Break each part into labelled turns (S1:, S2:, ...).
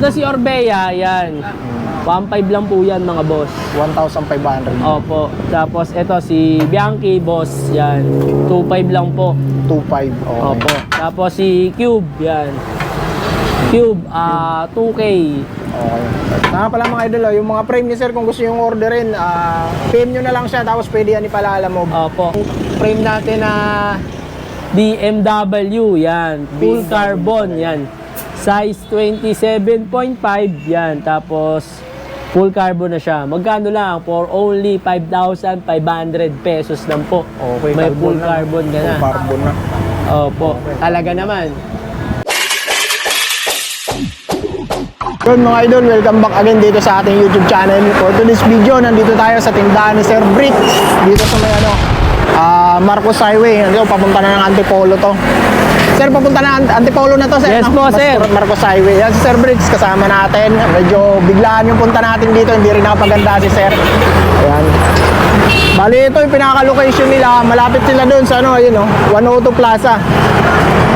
S1: Ito si Orbea, yan. 1.5 lang po yan mga boss.
S2: 1,500.
S1: Opo. Tapos ito si Bianchi, boss, yan. 2.5 lang po.
S2: 2,500. Okay.
S1: Opo. Tapos si Cube, yan. Cube, 2K.
S2: Okay. Nga pala mga idol, yung mga frame ni sir, kung gusto yung orderin, PM nyo na lang siya, tapos pwede yan ipalala mo.
S1: Opo. Frame natin na BMW, yan. Full carbon, yan. Size 27.5, yan. Tapos, full carbon na siya. Magkano lang? For only 5,500 pesos lang po.
S2: Okay,
S1: may
S2: carbon
S1: full
S2: na.
S1: carbon ka na.
S2: Full carbon na.
S1: Opo. Talaga naman.
S2: Good mga idol, welcome back again dito sa ating YouTube channel. For today's video, nandito tayo sa tindahan ni Sir Bricks. Dito sa may Marcos Highway. Nandito, papunta na ng Antipolo to. Sir, papunta na Antipolo na to, sir.
S1: Yes po, sir.
S2: Marcos Highway. Yan si Sir Bricks, kasama natin. Medyo biglaan yung punta natin dito. Hindi rin nakapaganda si Sir. Ayan. Bali, ito yung pinaka-location nila. Malapit sila doon sa 102 Plaza.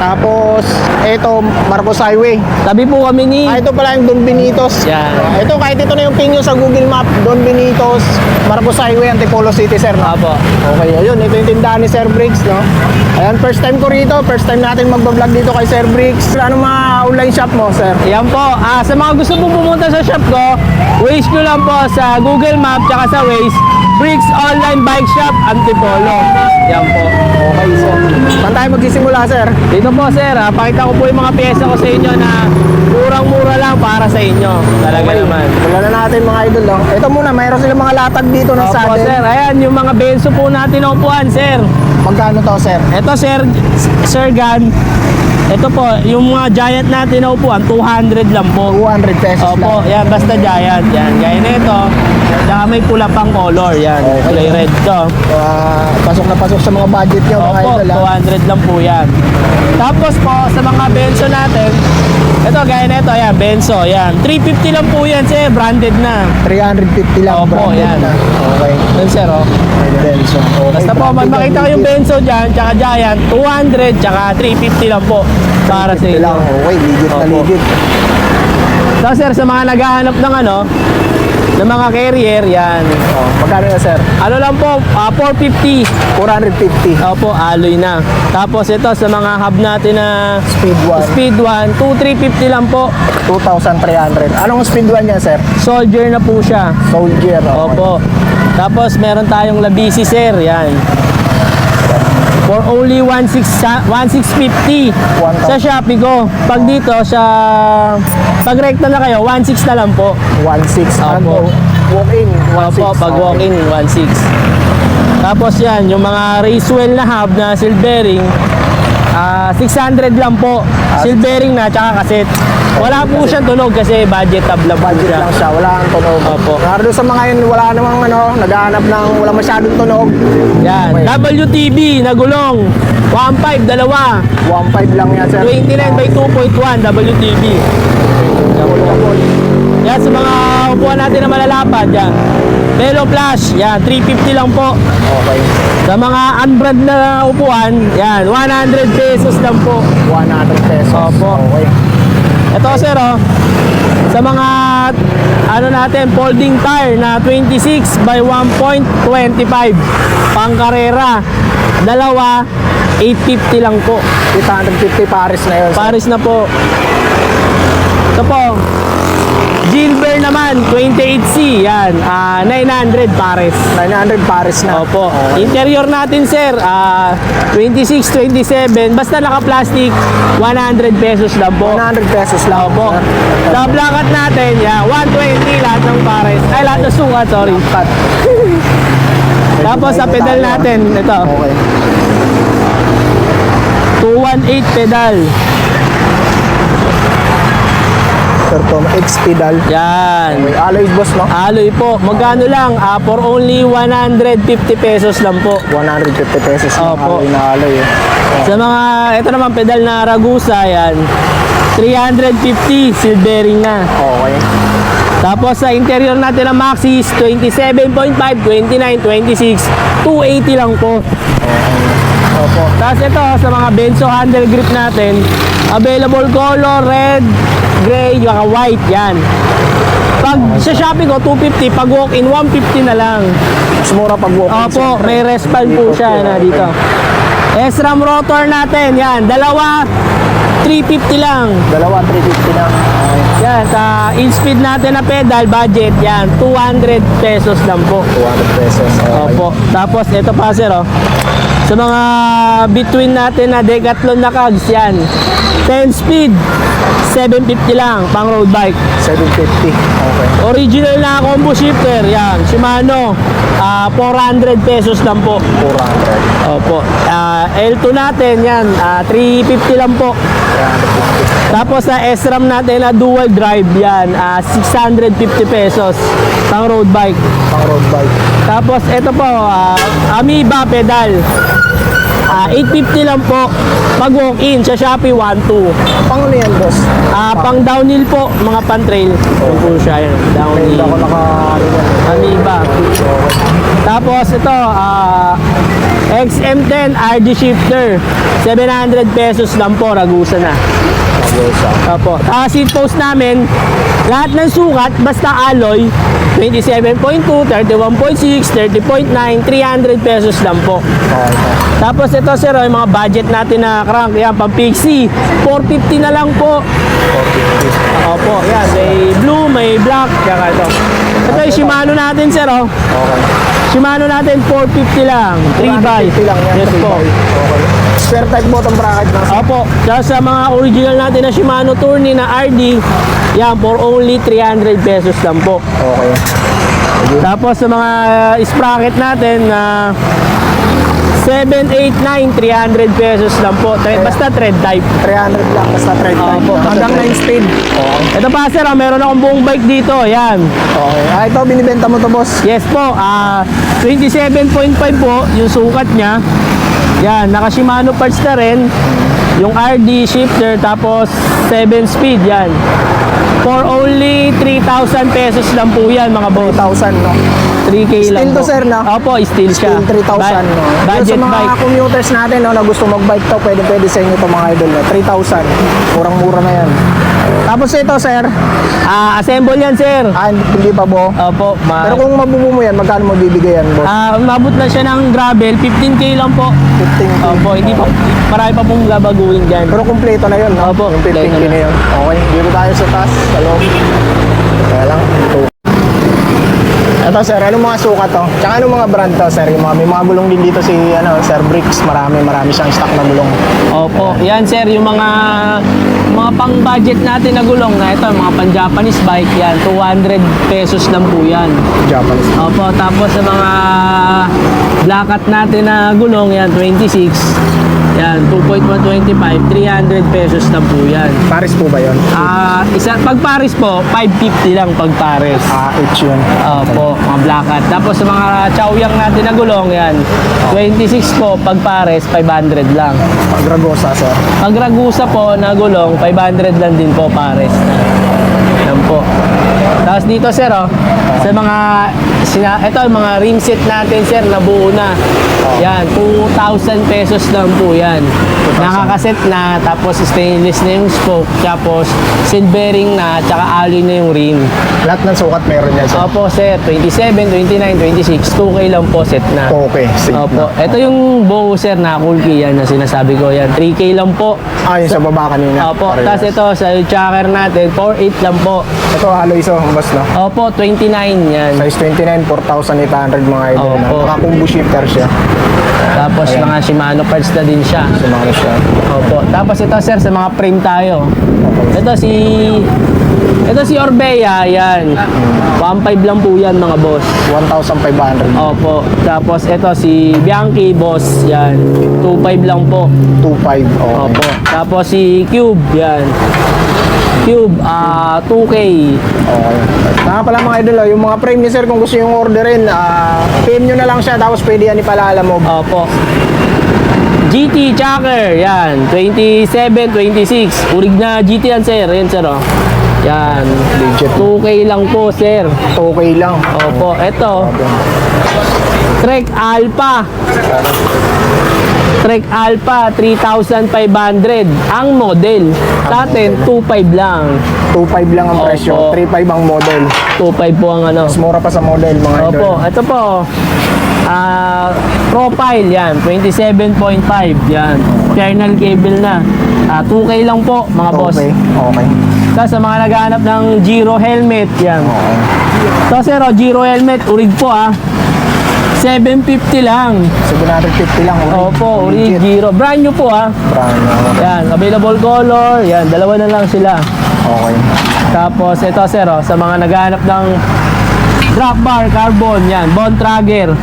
S2: Tapos, ito, Marcos Highway.
S1: Tabi po kami ni...
S2: Ito pala yung Don Benitos.
S1: Yan.
S2: Ito, kahit ito na yung ping nyo sa Google Map, Don Benitos, Marcos Highway, Antipolo City, sir. No?
S1: Opo.
S2: Okay, ayun. Ito yung tindahan ni Sir Bricks, no? Ayan, first time ko rito. First time natin magbablog dito kay Sir Bricks. Ano mga online shop mo, sir?
S1: Yan po. Sa mga gusto pong pumunta sa shop ko, Waze nyo lang po sa Google Map tsaka sa Waze, Bricks Online Bike Shop, Antipolo. Yan po.
S2: Okay, sir. Saan tayo magsisimula, sir?
S1: Dito po, sir. Pakita ko po yung mga pyesa ko sa inyo na murang-mura lang para sa inyo. Talaga naman.
S2: Wala na natin mga idol, no? Ito muna, mayroon silang mga latag dito ng
S1: Opo,
S2: saddle.
S1: sir. Ayan, yung mga benzo po natin na upuan, sir.
S2: Magkano to, sir?
S1: Ito, Sir Gan. Ito po, yung mga Giant natin na upuan, 200 lang po.
S2: 200 pesos
S1: Opo,
S2: lang.
S1: yan, basta Giant. Yan, gaya na ito. Saka may pula pang color. Yan,
S2: Okay.
S1: kulay red to.
S2: Pasok na pasok sa mga budget nyo, mga
S1: Opo,
S2: idol,
S1: 200 lang po yan. Tapos po, sa mga benzo natin, ito, gaya na ito, yan, benzo, yan. 350 lang po yan, sir, branded na.
S2: 350 lang.
S1: Opo,
S2: branded
S1: yan.
S2: na. Okay.
S1: Yan, sir, oh.
S2: Benzo. Okay.
S1: Basta po,
S2: branded
S1: magmakita
S2: na
S1: ko yung
S2: legit.
S1: benzo dyan, tsaka Giant, 200, tsaka 350 lang po. Para sa
S2: 350
S1: inyo.
S2: lang. Okay, legit na
S1: Opo.
S2: legit.
S1: So, sir, sa mga naghahanap ng ng mga carrier, yan.
S2: Oh, magkano na, sir?
S1: Ano lang po, 450.
S2: 450.
S1: Opo, alloy na. Tapos ito sa mga hub natin na
S2: Speed 1.
S1: 2,350 lang po.
S2: 2,300. Anong speed 1 niya, sir?
S1: Soldier na po siya.
S2: Soldier. Okay.
S1: Opo. Tapos meron tayong Labisi, sir. Yan. For only 1,650 sa Shopee ko. Pag dito pag rekta na kayo, 1,600 na lang po.
S2: 1,600.
S1: Opo.
S2: Walk-in.
S1: Opo, pag walk-in, 1,600. Tapos yan, yung mga racewell na hub na silvering, 600 lang po. Silvering na, tsaka cassette. Wala po siyang tunog kasi budget tab lang po
S2: Budget
S1: siya.
S2: lang siya. Wala kang tunog.
S1: Opo.
S2: Nardo sa mga yun, wala namang naghahanap ng wala masyadong tunog.
S1: Yan,
S2: Okay.
S1: WTB na gulong. 1.5, dalawa.
S2: 1,500 lang yan, sir.
S1: 29 by 2.1 WTB. Yan, sa mga upuan natin na malalapad, yan. Velo Flash, yan, 350 lang po.
S2: Okay.
S1: Sa mga unbrand na upuan, yan, 100 pesos lang po.
S2: 100 pesos.
S1: Opo.
S2: Okay.
S1: Ito, sir, sa mga natin, folding tire na 26 by 1.25 pang karera, dalawa 850 lang po.
S2: 850 Paris na yun, sir.
S1: Paris na po. Ito po, Gilbert naman 28C, yan, 900 Paris.
S2: 900 Paris na.
S1: Opo. Interior natin, sir, 26, 27, basta naka-plastic, 100 pesos lang po.
S2: 100 pesos lang.
S1: Opo.
S2: sir.
S1: Sa blanket natin, yeah, 120 lahat ng pares. Ay, lahat ng sukat, sorry.
S2: Cut.
S1: Tapos sa pedal natin, ito,
S2: Okay.
S1: 218 pedal.
S2: Sir Tom, X pedal.
S1: Yan.
S2: Okay. Alloy boss, no?
S1: Alloy po. Magkano lang? For only 150 pesos lang po.
S2: 150 pesos lang
S1: Opo.
S2: alloy na alloy.
S1: Sa mga, ito naman pedal na Ragusa, yan. 350, silvering na.
S2: Okay.
S1: Tapos sa interior natin ng Maxis, 27.5, 29, 26, 280 lang po.
S2: Opo.
S1: Tapos ito, sa mga Benzo handle grip natin, Available color, red, gray, yung white, yan. Pag sa Shopee ko, 250. Pag walk-in, 150 na lang.
S2: Mas mura pag walk-in.
S1: Opo, may respal po siya na dito. SRAM rotor natin, yan. Dalawa, 350 lang.
S2: Dalawa, 350 na.
S1: Yan, sa in-speed natin na pedal, budget, yan. 200 pesos lang po.
S2: 200 pesos.
S1: Opo. Tapos, ito pa, sir, oh. Sa mga between natin na Decathlon na cogs, yan. 10 speed, 750 lang, pang road bike.
S2: 750. Okay.
S1: Original na combo shifter, yan. Shimano, 400 pesos lang po.
S2: 400.
S1: Opo. L2 natin, yan. 350 lang po.
S2: 350.
S1: Tapos sa SRAM natin na dual drive, yan. 650 pesos, pang road bike.
S2: Pang road bike.
S1: Tapos ito po, Amoeba pedal. 850 lang po. Pag walk-in sa Shopee, 1.2.
S2: Pang ano yan, boss?
S1: Pang downhill po, mga pan-trail. Yun po siya, yun.
S2: Hindi
S1: Downhill.
S2: ako
S1: Amoeba. Tapos ito, XM10 RD shifter. 700 pesos lang po, ragusa na. Opo. Seat post namin, lahat ng sukat, basta alloy, 27.2, 31.6, 30.9, 300 pesos lang po. Tapos ito sir, yung mga budget natin na crank, yan, pang Pixie, 450 na lang po.
S2: 450.
S1: Opo, yan, may blue, may black, kaya ito. Ito yung Shimano natin sir, oh.
S2: Okay.
S1: Shimano natin, 450 lang, 3x.
S2: 450 lang yan.
S1: Yes
S2: 3x.
S1: po.
S2: Okay. Spare type bottom bracket na.
S1: Opo, kaya sa mga original natin na Shimano Tourney na RD, yan, for only 300 pesos lang po.
S2: Okay.
S1: Tapos sa mga sprocket natin na 7, 8, 9, 300 pesos lang po. Basta thread type.
S2: 300 lang, basta trade type.
S1: Opo.
S2: Hanggang 9 speed. Okay.
S1: Ito pa sir, meron akong buong bike dito. Yan.
S2: Okay. Ito, binibenta mo to, boss.
S1: Yes po, 27.5 po yung sukat niya. Yan, naka Shimano parts na rin. Yung RD shifter, tapos 7 speed, yan. For only 3,000 pesos lang po yan, mga boss.
S2: 3,000, no?
S1: 3K lang
S2: Steel to,
S1: po.
S2: sir, no?
S1: Opo, steel siya.
S2: Still 3,000, no?
S1: Budget
S2: Sa mga
S1: bike.
S2: commuters natin, no, na gusto mag-bike to, pwede sa inyo to, mga idol, no? 3,000. Murang-mura na yan. Tapos ito, sir.
S1: Assemble yan, sir.
S2: Hindi pa po.
S1: Opo.
S2: Pero kung mabubu mo yan, magkano mo bibigay yan, boss?
S1: Umabot na siya ng gravel, 15K lang po.
S2: 15K.
S1: Opo, hindi pa. Marami pa pong babaguhin dyan.
S2: Pero kumpleto na yun, no?
S1: Opo,
S2: Yung 15K
S1: kumpleto
S2: na yun. Okay, dito tayo sa taas, sa loob. Kaya lang, ito. Ito, sir, anong mga sukat to? Tsaka anong mga brand to, sir? Yung mga, may mga gulong din dito si Sir Bricks. Marami siyang stock na gulong.
S1: Opo. Yan, sir, yung mga pang-budget natin na gulong na ito, mga pang-Japanese bike yan, 200 pesos lang po yan.
S2: Japanese.
S1: Opo, tapos sa mga black hat natin na gulong, yan, 26. Yan, 2.125, 300 pesos lang po yan.
S2: Paris po ba yun?
S1: Pag Paris po, 550 lang pag Paris.
S2: H yun.
S1: Opo, mga black hat. Tapos sa mga Chaoyang natin na gulong, yan, 26 po, pag Pares, 500 lang.
S2: Dragosa, sir.
S1: Pag Ragusa po na gulong, 500 lang din po Pares. Yan po. Tapos dito sir, oh, sa mga ito mga rim set natin sir, nabuo na. Yan, 2,000 pesos lang po yan. Nakakaset na, tapos stainless na yung spoke, tapos silvering na, tsaka alloy na yung rim.
S2: Lahat ng sukat meron yan, sir.
S1: Opo sir, 27, 29, 26, 2K lang po set na.
S2: Okay, sige.
S1: Opo, ito yung bow sir na cool key yan na sinasabi ko yan, 3K lang po.
S2: Yung sa baba kanina.
S1: Opo,
S2: Parehas.
S1: tapos ito sa checker natin, 4.8 lang po.
S2: Ito, alloy so, boss, no?
S1: Opo, 29 yan.
S2: Size 29, 4,800 mga idol.
S1: Opo.
S2: Naka-combo shifter siya.
S1: Tapos mga Shimano parts na din siya.
S2: Sa mga siya.
S1: Opo. Tapos ito sir, sa mga frame tayo. Ito si Orbea, yan. 1.5 lang po yan mga boss.
S2: 1,500.
S1: Opo. Tapos ito si Bianchi, boss, yan. 2.5 lang po.
S2: 2,500. Okay.
S1: Opo. Tapos si Cube, yan. Cube, 2K.
S2: Okay. Tama pala mga idol, yung mga frame ni sir, kung gusto yung orderin, PM nyo na lang siya, tapos pwede yan ipalala mo.
S1: Opo. GT Chakra, yan. 27, 26. Urig na GT yan, sir. Yan, sir, oh. Yan.
S2: Legit.
S1: 2K lang po, sir.
S2: Okay lang.
S1: Opo. Ito. Trek Alpha. Trek Alpha, 3,500 ang model. Sa atin, 2,500 lang.
S2: 2.5 lang ang presyo,
S1: Opo.
S2: 3.5 ang model.
S1: 2,500 po ang ano.
S2: Mas mura pa sa model, mga idol.
S1: Opo, ito po. Profile yan, 27.5 yan. Kernel cable na. 2K lang po mga boss.
S2: Okay, okay.
S1: Tapos sa mga naghahanap ng Giro helmet, yan.
S2: Okay.
S1: So sir, Giro helmet, urig po 750 lang.
S2: 750 lang.
S1: Opo, urig Giro. Brand new po
S2: Brand new.
S1: Yan, available color. Yan, dalawa na lang sila.
S2: Okay.
S1: Tapos ito sir, sa mga naghahanap ng drop bar carbon, yan, Bond Trager.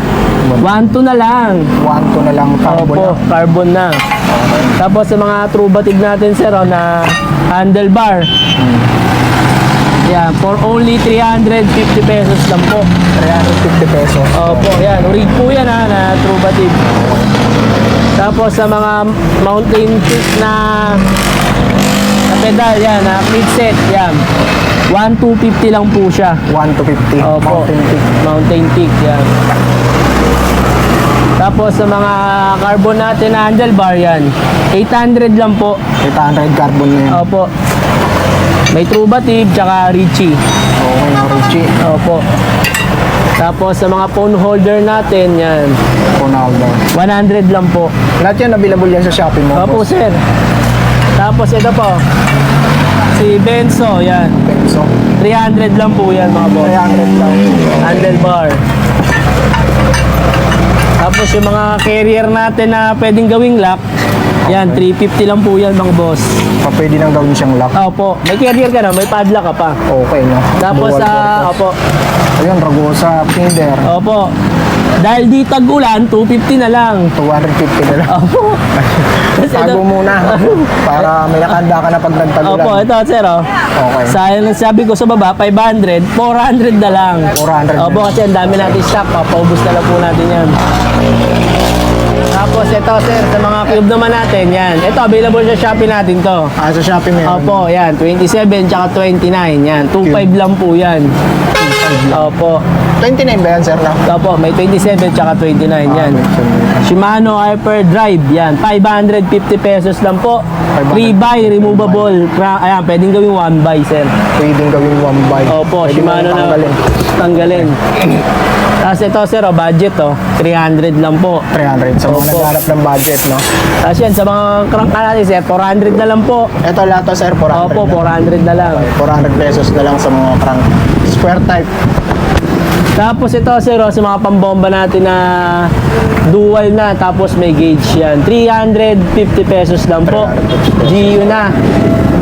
S1: 1.2 na lang.
S2: 1.2 na lang carbon
S1: Opo,
S2: lang.
S1: carbon na.
S2: Okay.
S1: Tapos sa mga true batig natin sir, na handlebar. Yan, for only 350 pesos lang po.
S2: 350 pesos.
S1: Opo, yan. Urig po yan na true batig. Tapos sa mga mountain peak na pedal, yan, na clip set, yan. 1,250 lang po siya.
S2: 1 to 50.
S1: Opo,
S2: Mountain peak.
S1: Mountain peak, yan. Tapos sa mga carbon natin na handlebar, yan. 800 lang po.
S2: 800 carbon na yan.
S1: Opo. May true batig, tsaka Richie.
S2: Okay, no, Richie.
S1: Opo. Tapos sa mga phone holder natin, yan.
S2: Ronaldo.
S1: 100 lang po.
S2: Lahat yan available yan sa Shopee mo.
S1: Opo,
S2: boss.
S1: sir. Tapos ito po. Si Benzo, yan.
S2: So,
S1: 300 lang po yan, mga boss.
S2: 300 lang.
S1: Handlebar. Tapos yung mga carrier natin na pwedeng gawing lock, yan, 350 lang po yan, mga boss.
S2: Pwede nang gawin siyang lock.
S1: Opo. May carrier ka na, may padlock ka pa.
S2: Okay, no?
S1: Tapos
S2: Dual
S1: sa,
S2: purpose.
S1: opo.
S2: Ayun, Ragosa, Finder.
S1: Opo. Dahil di tag-ulan, 250 na lang.
S2: 250 na lang.
S1: Opo. Kasi
S2: Tago
S1: ito-
S2: muna. Para may nakanda ka na pag nagtagulan.
S1: Opo, ito sir,
S2: Okay.
S1: Sayang ang sabi ko sa baba, 500, 400 na lang.
S2: 400 na.
S1: Opo, kasi ang dami natin stock, papaubos na lang po natin yan. Tapos ito sir, sa mga cube naman natin, yan. Ito, available sa Shopee natin to.
S2: Sa Shopee meron.
S1: Opo, yan, 27 tsaka 29, yan. 2.5 lang po yan. Opo.
S2: 29 ba yan, sir? Na?
S1: Opo, may 27 tsaka 29, yan. Shimano Hyperdrive, yan. 550 pesos lang po.
S2: 500.
S1: 3-by, removable. Ayan, pwedeng gawing 1-by, sir.
S2: Pwedeng gawin 1 by.
S1: Opo,
S2: Pwede
S1: Shimano
S2: mo
S1: na
S2: tanggalin.
S1: tanggalin. Tapos ito, sir, budget, 300 lang po.
S2: 300 sa mga
S1: Opo.
S2: nagharap ng budget, no?
S1: Tapos yan, sa mga crank natin, sir, 400 na lang po.
S2: Ito lahat to, sir, 400
S1: Opo,
S2: na.
S1: 400 na lang.
S2: 400 pesos na lang sa mga crank. Square type.
S1: Tapos ito, sir, sa mga pambomba natin na dual na, tapos may gauge yan. 350 pesos lang po. GU na.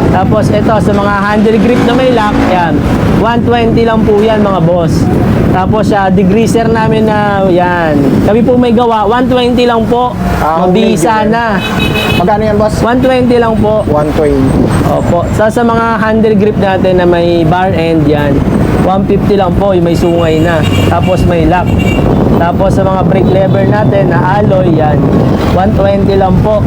S1: Tapos ito, sa mga handle grip na may lock, yan. 120 lang po yan, mga boss. Tapos degreaser namin na, yan. Kami po may gawa, 120 lang po. Mabisa
S2: okay,
S1: na.
S2: Magkano yan, boss?
S1: 120 lang po.
S2: 120.
S1: Opo. Sa mga handle grip natin na may bar end, yan. 150 lang po, yung may sungay na. Tapos may lock. Tapos sa mga brake lever natin na alloy, yan. 120 lang po.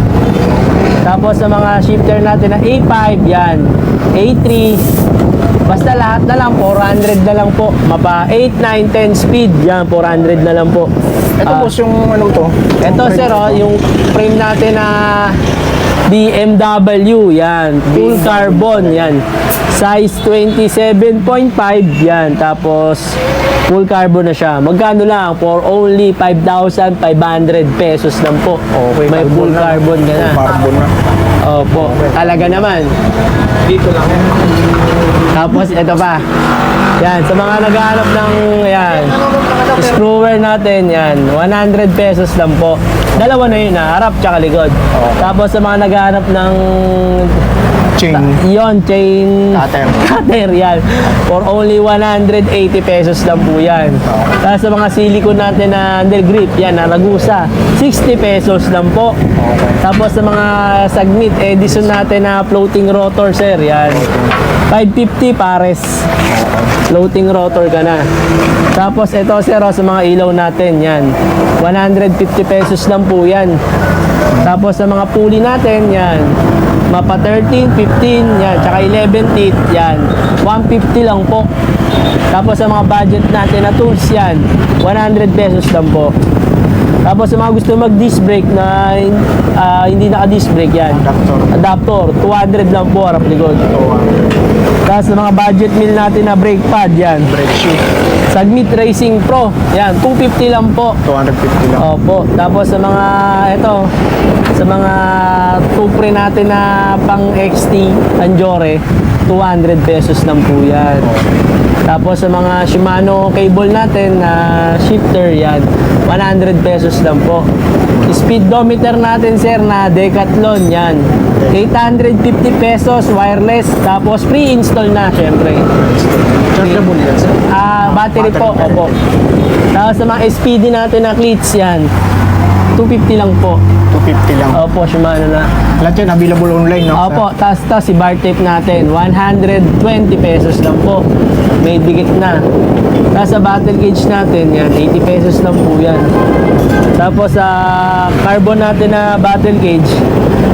S1: Tapos sa mga shifter natin na A5, yan. A3. Basta lahat na lang, 400 na lang po. Mapa 8, 9, 10 speed, yan. 400 na lang po.
S2: Ito, boss, yung ano to?
S1: Ito, sir, yung frame natin na BMW, yan. Full carbon, yan. Size 27.5, yan. Tapos, full carbon na siya. Magkano lang? For only 5,500 pesos lang po.
S2: Okay,
S1: May
S2: carbon
S1: full
S2: na.
S1: carbon ka na.
S2: Carbon na.
S1: Opo. Talaga naman.
S2: Dito lang yan.
S1: Tapos, ito pa. Yan, sa mga naghahanap ng, yan, screwer natin, yan, 100 pesos lang po. Dalawa na yun, harap tsaka likod. Tapos sa mga naghahanap ng
S2: Chain.
S1: chain
S2: Cutter.
S1: yan. For only 180 pesos lang po yan. Tapos sa mga silicone natin na handle grip, yan, na Ragusa, 60 pesos lang po. Tapos sa mga Sagnit Edison natin na floating rotor, sir, yan. 550 pares. Floating rotor ka na. Tapos ito, sir, sa mga ilaw natin, yan. 150 pesos lang po yan. Tapos sa mga pulley natin, yan. Mapa 13, 15, yan. Tsaka 11 teeth, yan. 150 lang po. Tapos sa mga budget natin na tools, yan. 100 pesos lang po. Tapos sa mga gusto mag-disc brake na hindi naka-disc brake yan. Adapter, 200 lang po harap likod. Tapos sa mga budget meal natin na brake pad yan.
S2: Brake shoe.
S1: Sagmit Racing Pro, yan, 250 lang po.
S2: 250 lang.
S1: Opo. Tapos sa mga sa mga Tupre natin na pang XT Anjore, 200 pesos lang po yan. Tapos sa mga Shimano cable natin na shifter yan, 100 pesos lang po. Speedometer natin sir na Decathlon yan, 850 pesos wireless, tapos pre-install na syempre.
S2: Chargeable yan sir.
S1: Battery po, opo. Tapos sa mga SPD natin na cleats yan, 250 lang po.
S2: 250 lang.
S1: Opo, Shimano na.
S2: Lahat yan available online, no?
S1: Opo, tas si bar tape natin, 120 pesos lang po. May dikit na. Tapos sa battle gauge natin, yan, 80 pesos lang po yan. Tapos sa carbon natin na battle gauge,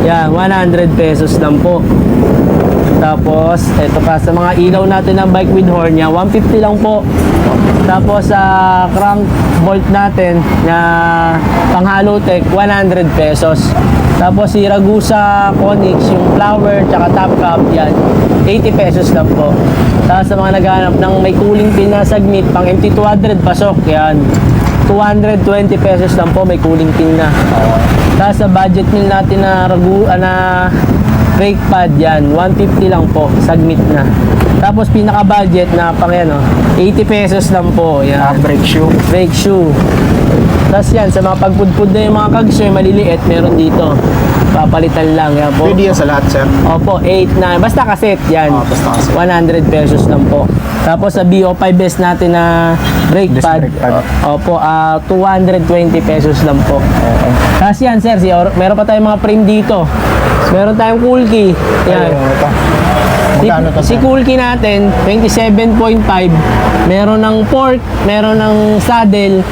S1: yan, 100 pesos lang po. Tapos, eto pa, sa mga ilaw natin ng bike with horn niya, 150 lang po. Tapos sa crank bolt natin na pang Halotech, 100 pesos. Tapos si Ragusa Conix, yung flower tsaka top cap, yan, 80 pesos lang po. Tapos sa mga naghahanap ng may cooling pin na sagmit, pang MT200 pasok, yan, 220 pesos lang po, may cooling pin na. Tapos sa budget meal natin na brake pad yan, 150 lang po, sagmit na. Tapos pinaka-budget na pang yan, 80 pesos lang po. Yan.
S2: Brake shoe.
S1: Brake shoe. Tapos yan, sa mga pagpudpud na yung mga kags yung maliliit, meron dito. Papalitan lang. Yan po.
S2: Pwede yan sa lahat, sir.
S1: Opo, 8, 9. Basta cassette yan.
S2: Basta cassette.
S1: 100 pesos lang po. Tapos sa BO5S natin na brake
S2: Disc
S1: pad.
S2: brake pad.
S1: Opo, 220 pesos lang po.
S2: Okay.
S1: Tapos yan, sir, meron pa tayong mga frame dito. Meron tayong cool key. Yan.
S2: Ayun, ito. Magkano to,
S1: Si
S2: sir?
S1: cool key natin, 27.5. Meron ng fork, meron ng saddle,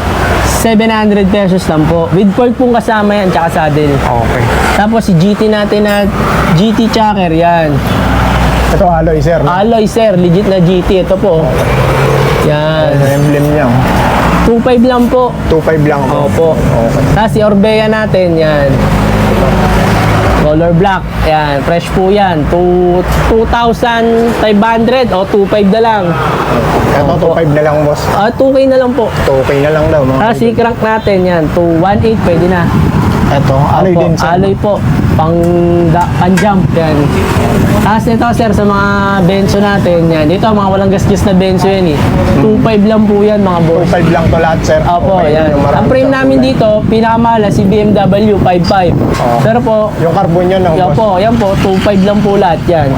S1: 700 pesos lang po. With fork pong kasama yan, tsaka saddle.
S2: Okay.
S1: Tapos si GT natin na GT Chakra, yan.
S2: Ito alloy, sir. No?
S1: Alloy sir, legit na GT. Ito po. Yan.
S2: Yung emblem niya.
S1: 2.5 lang po.
S2: 2.5 lang.
S1: Opo.
S2: Okay.
S1: Tapos si Orbea natin, yan. Color black. Yan, fresh po yan. 2,500 o 2.5 na lang.
S2: Ito,
S1: Opo.
S2: 2.5 na lang, boss.
S1: 2K na lang po.
S2: 2K na lang daw, mga
S1: Tapos si crank natin, yan. 1.8 pwede na.
S2: Ito, alloy
S1: Opo,
S2: din, sir.
S1: alloy po. Pan-jump, yan. Tapos ito, sir, sa mga benzo natin, yan. Dito, mga walang gasgas na benzo yan eh. 2.5 lang po yan, mga boss.
S2: 2.5 lang to lahat, sir.
S1: Opo,
S2: Okay,
S1: yan.
S2: yung marami
S1: Ang frame
S2: sa
S1: namin
S2: kulay.
S1: dito, pinakamahal si BMW 5.5.
S2: Oo.
S1: Pero po,
S2: Yung carbon yun, no,
S1: yan
S2: boss?
S1: po, 2.5 lang po lahat yan.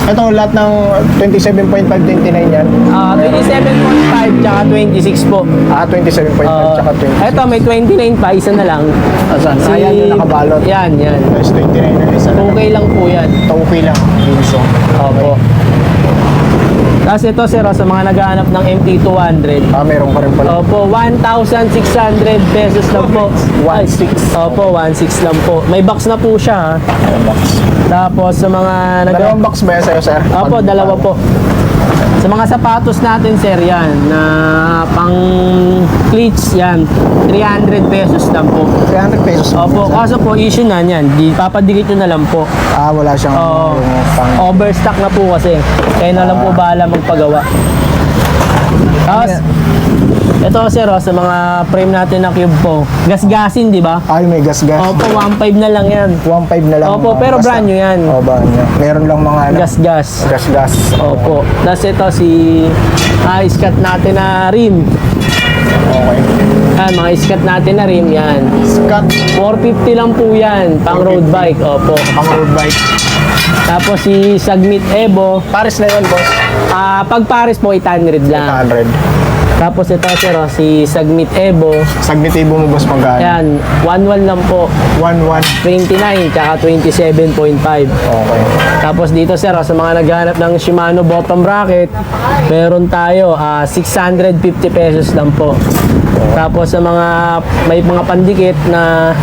S2: Ito, lahat ng 27.5, 29 yan.
S1: 27.5 tsaka 26 po.
S2: 27.5 tsaka 20.
S1: Ito, may 29 pa, isa na lang.
S2: Asan? Ayan yung nakabalot.
S1: Yan, yan.
S2: Tapos 29 na isa na.
S1: Okay lang po yan.
S2: Okay lang. Binso.
S1: Opo. Tapos ito, sir, sa mga naghahanap ng MT200,
S2: Meron ka rin pala.
S1: opo, 1,600 pesos lang po.
S2: 1.6.
S1: Opo, 1,600 lang po. May box na po siya, ha?
S2: Box.
S1: Tapos sa mga
S2: Dalawang box ba yan sa'yo, sir?
S1: Opo, dalawa po. Sa mga sapatos natin, sir, yan, na pang cleats, yan, 300 pesos lang po.
S2: 300 pesos.
S1: Opo, kaso po, issue na yan, di papadikit nyo na lang po.
S2: Wala siyang
S1: Oo.
S2: yung pang...
S1: Overstock na po kasi. Kaya na lang po bahala magpagawa. Tapos, ito sir, sa mga frame natin na cube po, gasgasin, di ba?
S2: Ay, may gas-gas.
S1: Opo, 1.5 na lang yan.
S2: 1.5 na lang.
S1: Opo, pero
S2: basta.
S1: brand new yan.
S2: Brand new. Meron lang mga ano,
S1: Gas-gas.
S2: gas-gas.
S1: Opo. Tapos ito si iskat natin na rim.
S2: Okay.
S1: Yan, mga iskat natin na rim, yan.
S2: Scott,
S1: 450 lang po yan, pang road
S2: 450.
S1: bike. Opo.
S2: pang road bike.
S1: Tapos si Sagmit Evo,
S2: Paris na yun, boss.
S1: pag Paris po 800 lang.
S2: 800.
S1: Tapos ito sir, si Sagmit Evo,
S2: Sagnitibo mo, boss, magkano?
S1: yan, 1.1 lang po,
S2: 1.1.
S1: 29 tsaka 27.5.
S2: Okay.
S1: Tapos dito sir, sa mga naghahanap ng Shimano bottom bracket, meron tayo 650 pesos lang po. Tapos sa mga may mga pandikit na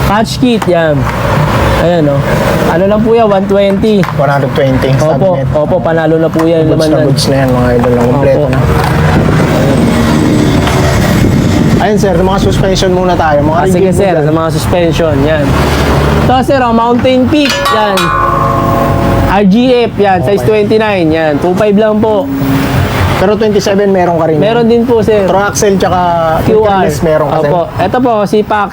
S1: catch kit, yan. Ayan ano lang po yan, 120.
S2: 120.
S1: Opo,
S2: Sagnet.
S1: opo, panalo na po yan.
S2: Goods
S1: Laman
S2: na
S1: na.
S2: goods na yan, mga idol. Kompleto
S1: Opo.
S2: na. Ayun sir, mga suspension muna tayo. Mga
S1: Sige
S2: rigid
S1: sir,
S2: mo
S1: sa
S2: dyan.
S1: mga suspension, yan. Ito sir, Mountain Peak, yan. RGF, yan, size 29, yan. 2.5 lang po.
S2: Pero 27 meron ka rin.
S1: Meron din po sir.
S2: Troaxle tsaka
S1: QR.
S2: Fearless meron ka
S1: Opo. Ito po, si Pax.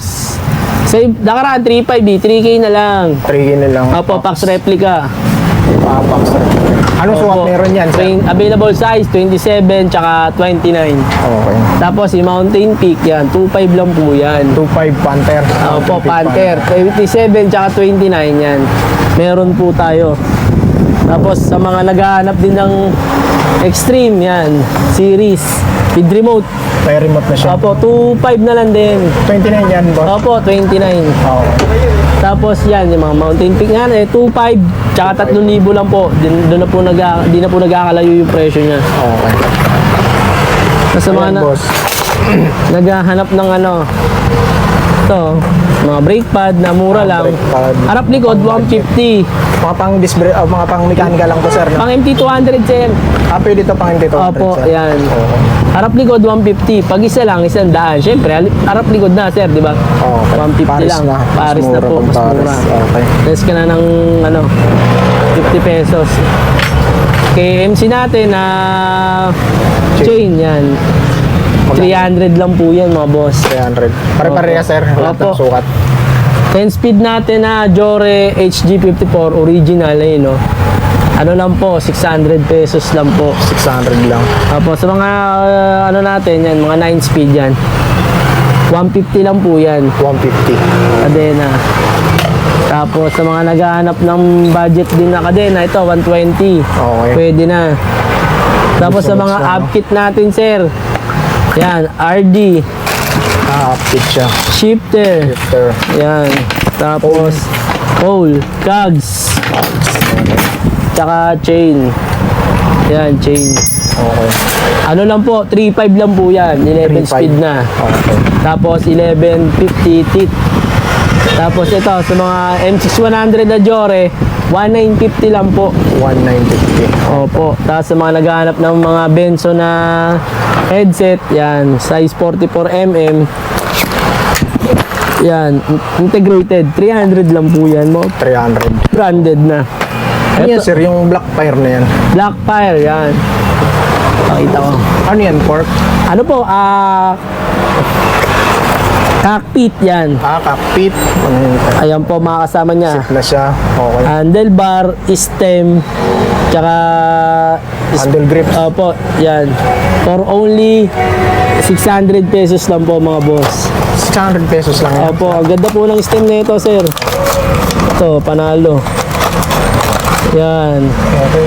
S1: Sa nakaraan, 3.5 3K na lang.
S2: 3K na lang.
S1: Opo, Pax replica.
S2: Papax. Anong sukat
S1: Opo.
S2: meron yan sir?
S1: Available size, 27 tsaka 29.
S2: Okay.
S1: Tapos si Mountain Peak, yan, 2.5 lang po yan.
S2: 2.5 Panther.
S1: Opo, Panther. 27 tsaka 29 yan. Meron po tayo. Tapos sa mga naghahanap din ng Extreme, yan. Series. With remote.
S2: May remote na siya.
S1: Opo, 2.5 na lang din.
S2: 29 yan boss.
S1: Opo, 29.
S2: Okay.
S1: Tapos yan, yung mga Mountain Peak nga, 2.5 tsaka 3,000 lang po. Di na po nagkakalayo yung presyo niya.
S2: Okay.
S1: Tapos sa mga
S2: Ayan, boss.
S1: naghahanap ng ito, mga brake pad na mura lang.
S2: brake pad.
S1: Harap likod, 150.
S2: Mga pang disc brake, mga pang mechanical lang to sir. No?
S1: Pang MT200, sir.
S2: Pwede to pang MT200
S1: Opo,
S2: sir.
S1: yan.
S2: Okay.
S1: Harap likod, 150. Pag isa lang, 100. Siyempre, harap likod na, sir, di ba?
S2: Okay.
S1: 150
S2: Paris
S1: lang.
S2: na. Mas
S1: Paris na
S2: mura
S1: po,
S2: pag
S1: mas
S2: Paris.
S1: mura.
S2: Okay.
S1: Less ka na ng 50 pesos. Kay MC natin na chain yan. 300 lang po yan, mga boss.
S2: 300. Pare-pareha sir. Lahat ng
S1: Opo.
S2: sukat.
S1: 10 speed natin na Jore HG54 original no. Ano lang po, 600 pesos lang po.
S2: 600 lang.
S1: Tapos sa mga natin yan, mga 9 speed yan. 150 lang po yan.
S2: 150.
S1: Kadena. Tapos sa mga naghahanap ng budget din na kadena, ito 120.
S2: Okay.
S1: Pwede na. Tapos sa mga
S2: Gusto-gusto, no?
S1: upkit natin, sir. Yan, RD,
S2: Upkit siya.
S1: shifter.
S2: Shifter.
S1: Yan. Tapos pole, cogs. Tsaka chain. Yan, chain.
S2: Okay.
S1: Ano lang po, 3.5 lang po yan. 11
S2: 3.5.
S1: speed na.
S2: Okay.
S1: Tapos 1150 teeth. Tapos ito, sa mga M6100 na Jore, 1950 lang po.
S2: 1950.
S1: Opo. Tapos sa mga naghahanap ng mga Benzo na headset, yan, size 44mm. Yan, integrated. 300 lang po yan mo.
S2: 300.
S1: Branded na.
S2: Ano yan
S1: Ito,
S2: sir? Yung black fire na yan.
S1: Blackfire, yan. Pakita ko.
S2: Ano yan? Pork?
S1: Ano po, cockpit yan.
S2: Cockpit. Ano yun?
S1: Ayan po, mga kasama niya.
S2: Sit na siya. Okay.
S1: Handlebar, stem, tsaka
S2: Handle grip.
S1: Opo, yan. For only 600 pesos lang po mga boss.
S2: 600 pesos lang yan.
S1: Opo, ang ganda po ng stem na ito, sir. Ito, panalo. Yan.
S2: Okay.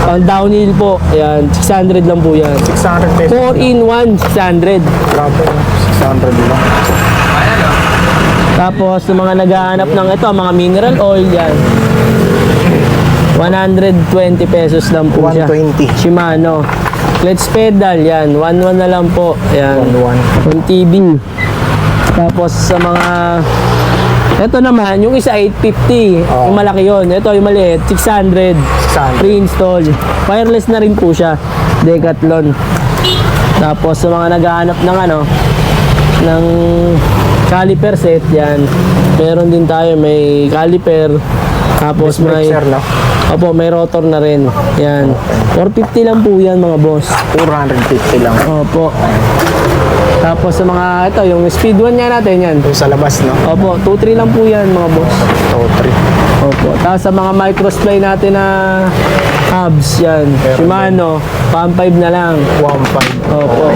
S1: Pang downhill po. Yan, 600 lang po yan.
S2: 600 pesos.
S1: 4-in-1, 600.
S2: Grabe. 600 lang.
S1: Tapos, sa mga naghahanap ng ito, mga mineral oil, yan. 120 pesos lang po siya.
S2: 120.
S1: Shimano. Clutch pedal, yan. 1.1 na lang po. Yan.
S2: 1.1.
S1: Kung TV. Tapos sa mga... Ito naman, yung isa 850.
S2: Oh.
S1: Yung malaki yun. Ito yung maliit, 600.
S2: 600.
S1: Pre-install. Wireless na rin po siya. Decathlon. Tapos sa mga naghahanap ng ng caliper set, yan. Meron din tayo, may caliper. Tapos
S2: Disc brake,
S1: may...
S2: sir, no?
S1: Opo, may rotor na rin. Yan. 450 lang po yan mga boss.
S2: 450 lang.
S1: Opo. Tapos sa mga, ito, yung speed 1 nga natin yan.
S2: Yung sa labas, no?
S1: Opo, 2-3 lang po yan mga boss.
S2: 2-3.
S1: Opo. Tapos sa mga microsplay natin na hubs, yan. Shimano, pang 5 na lang.
S2: 1.5.
S1: Opo.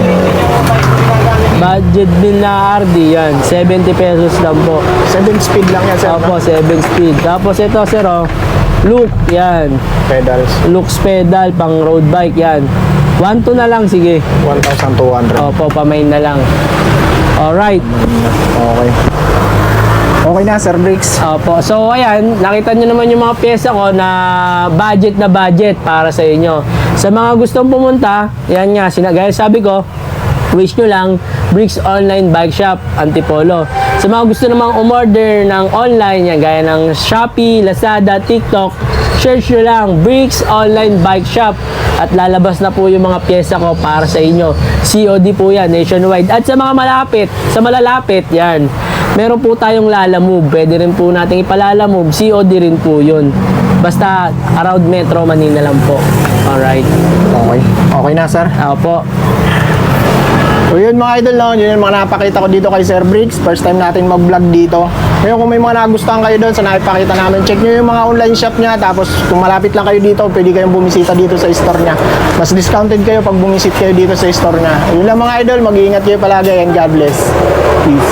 S1: Budget din na RD, yan. 70 pesos lang po.
S2: 7 speed lang yan, sir.
S1: Opo, 7 speed. Tapos ito, sir, Look, yan.
S2: Pedals.
S1: Looks pedal, pang road bike, yan. 1-2 na lang, sige.
S2: 1,200.
S1: Opo, pamain na lang. Alright.
S2: Okay. Okay na, Sir Bricks.
S1: Opo. So, ayan, nakita nyo naman yung mga pyesa ko na budget para sa inyo. Sa mga gustong pumunta, yan nga, gaya sabi ko, wish nyo lang, Bricks Online Bike Shop, Antipolo. Sa mga gusto namang umorder ng online, yan, gaya ng Shopee, Lazada, TikTok, search nyo lang Bricks Online Bike Shop at lalabas na po yung mga pyesa ko para sa inyo. COD po yan, nationwide. At sa mga malapit, sa malalapit, yan. Meron po tayong Lalamove. Pwede rin po natin ipalalamove. COD rin po yun. Basta around Metro Manila lang po. Alright.
S2: Okay. Okay na, sir.
S1: Ako po.
S2: So yun mga idol, no? Yun yung mga napakita ko dito kay Sir Bricks. First time natin mag-vlog dito. Ngayon kung may mga nagustuhan kayo doon sa nakipakita namin, check nyo yung mga online shop niya. Tapos kung malapit lang kayo dito, pwede kayong bumisita dito sa store niya. Mas discounted kayo pag bumisit kayo dito sa store niya. Yun lang mga idol, mag-iingat kayo palagi and God bless. Peace.